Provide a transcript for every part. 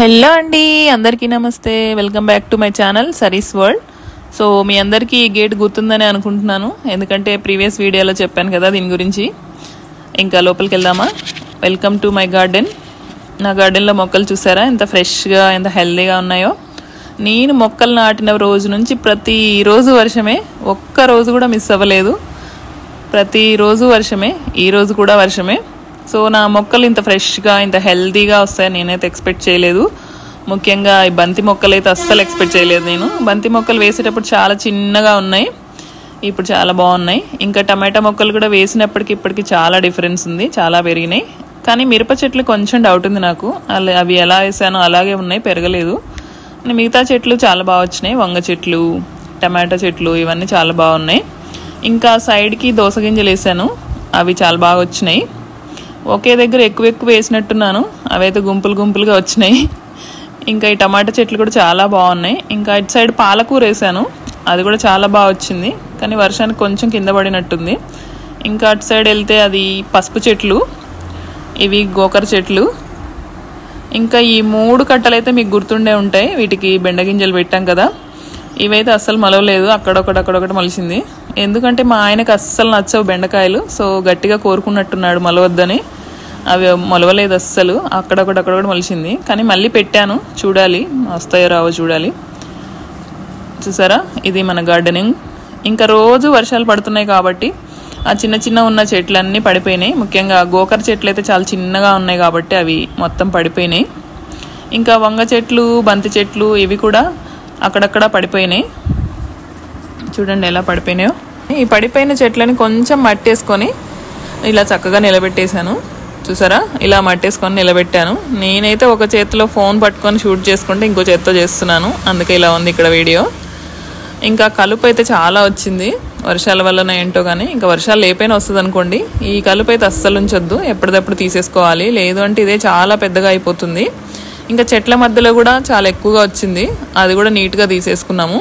Hello అండి, అందరికీ నమస్తే. Welcome back to my channel సరీస్ వరల్డ్. సో మీ అందరికీ ఈ గేట్ గుర్తుందని అనుకుంటున్నాను, ఎందుకంటే ప్రీవియస్ వీడియోలో చెప్పాను కదా దీని గురించి. ఇంకా లోపలికి వెళ్దామా? Welcome to my garden. నా గార్డెన్లో మొక్కలు చూసారా ఎంత ఫ్రెష్గా, ఎంత హెల్దీగా ఉన్నాయో. నేను మొక్కలు నాటిన రోజు నుంచి ప్రతిరోజు వర్షమే, ఒక్క రోజు కూడా మిస్ అవ్వలేదు. ప్రతిరోజు వర్షమే, ఈరోజు కూడా వర్షమే. సో నా మొక్కలు ఇంత ఫ్రెష్గా, ఇంత హెల్తీగా వస్తాయని నేనైతే ఎక్స్పెక్ట్ చేయలేదు. ముఖ్యంగా ఈ బంతి మొక్కలు అయితే అస్సలు ఎక్స్పెక్ట్ చేయలేదు నేను. బంతి మొక్కలు వేసేటప్పుడు చాలా చిన్నగా ఉన్నాయి, ఇప్పుడు చాలా బాగున్నాయి. ఇంకా టమాటా మొక్కలు కూడా వేసినప్పటికి ఇప్పటికి చాలా డిఫరెన్స్ ఉంది, చాలా పెరిగినాయి. కానీ మిరప చెట్లు కొంచెం డౌట్ ఉంది నాకు, అవి ఎలా వేసానో అలాగే ఉన్నాయి, పెరగలేదు. మిగతా చెట్లు చాలా బాగా వచ్చినాయి, వంగ చెట్లు, టమాటా చెట్లు ఇవన్నీ చాలా బాగున్నాయి. ఇంకా సైడ్కి దోస గింజలు వేసాను, అవి చాలా బాగా వచ్చినాయి. ఒకే దగ్గర ఎక్కువ వేసినట్టున్నాను, అవైతే గుంపులు గుంపులుగా వచ్చినాయి. ఇంకా ఈ టమాటా చెట్లు కూడా చాలా బాగున్నాయి. ఇంకా ఇటు సైడ్ పాలకూర వేసాను, అది కూడా చాలా బాగా వచ్చింది, కానీ వర్షానికి కొంచెం కింద పడినట్టుంది. ఇంకా అటు సైడ్ వెళ్తే అది పసుపు చెట్లు, ఇవి గోకర చెట్లు. ఇంకా ఈ 3 కట్టలు అయితే మీకు గుర్తుండే ఉంటాయి, వీటికి బెండగింజలు పెట్టాం కదా. ఇవైతే అస్సలు మొలవలేదు, అక్కడొకటి మొలిచింది. ఎందుకంటే మా ఆయనకు అస్సలు నచ్చవు బెండకాయలు, సో గట్టిగా కోరుకున్నట్టున్నాడు మొలవద్దని. అవి మొలవలేదు అస్సలు, అక్కడొకటి మొలిచింది. కానీ మళ్ళీ పెట్టాను, చూడాలి వస్తాయో రావో చూడాలి. చూసారా, ఇది మన గార్డెనింగ్. ఇంకా రోజు వర్షాలు పడుతున్నాయి కాబట్టి ఆ చిన్న ఉన్న చెట్లన్నీ పడిపోయినాయి. ముఖ్యంగా గోకర చెట్లు అయితే చాలా చిన్నగా ఉన్నాయి కాబట్టి అవి మొత్తం పడిపోయినాయి. ఇంకా వంగ చెట్లు, బంతి చెట్లు ఇవి కూడా అక్కడక్కడ పడిపోయినాయి. చూడండి ఎలా పడిపోయినాయో. ఈ పడిపోయిన చెట్లని కొంచెం మట్టేసుకొని ఇలా చక్కగా నిలబెట్టేశాను. చూసారా, ఇలా మట్టేసుకొని నిలబెట్టాను. నేనైతే ఒక చేతిలో ఫోన్ పట్టుకొని షూట్ చేసుకుంటే ఇంకో చేతితో చేస్తున్నాను, అందుకే ఇలా ఉంది ఇక్కడ వీడియో. ఇంకా కలుపు అయితే చాలా వచ్చింది, వర్షాల వల్లనే ఏంటో కానీ. ఇంకా వర్షాలు లేపైనా వస్తుంది అనుకోండి. ఈ కలుపు అయితే అస్సలు ఉంచొద్దు, ఎప్పటిదప్పుడు తీసేసుకోవాలి, లేదు అంటే ఇదే చాలా పెద్దగా అయిపోతుంది. ఇంకా చెట్ల మధ్యలో కూడా చాలా ఎక్కువగా వచ్చింది, అది కూడా నీట్గా తీసేసుకున్నాము.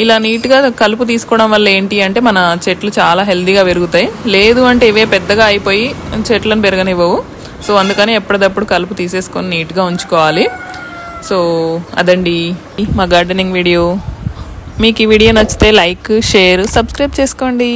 ఇలా నీట్గా కలుపు తీసుకోవడం వల్ల ఏంటి అంటే మన చెట్లు చాలా హెల్తీగా పెరుగుతాయి. లేదు అంటే ఇవే పెద్దగా అయిపోయి చెట్లను పెరగనివ్వవు. సో అందుకని ఎప్పటిదప్పుడు కలుపు తీసేసుకొని నీట్గా ఉంచుకోవాలి. సో అదండి మా గార్డెనింగ్ వీడియో. మీకు ఈ వీడియో నచ్చితే లైక్, షేర్, సబ్స్క్రైబ్ చేసుకోండి.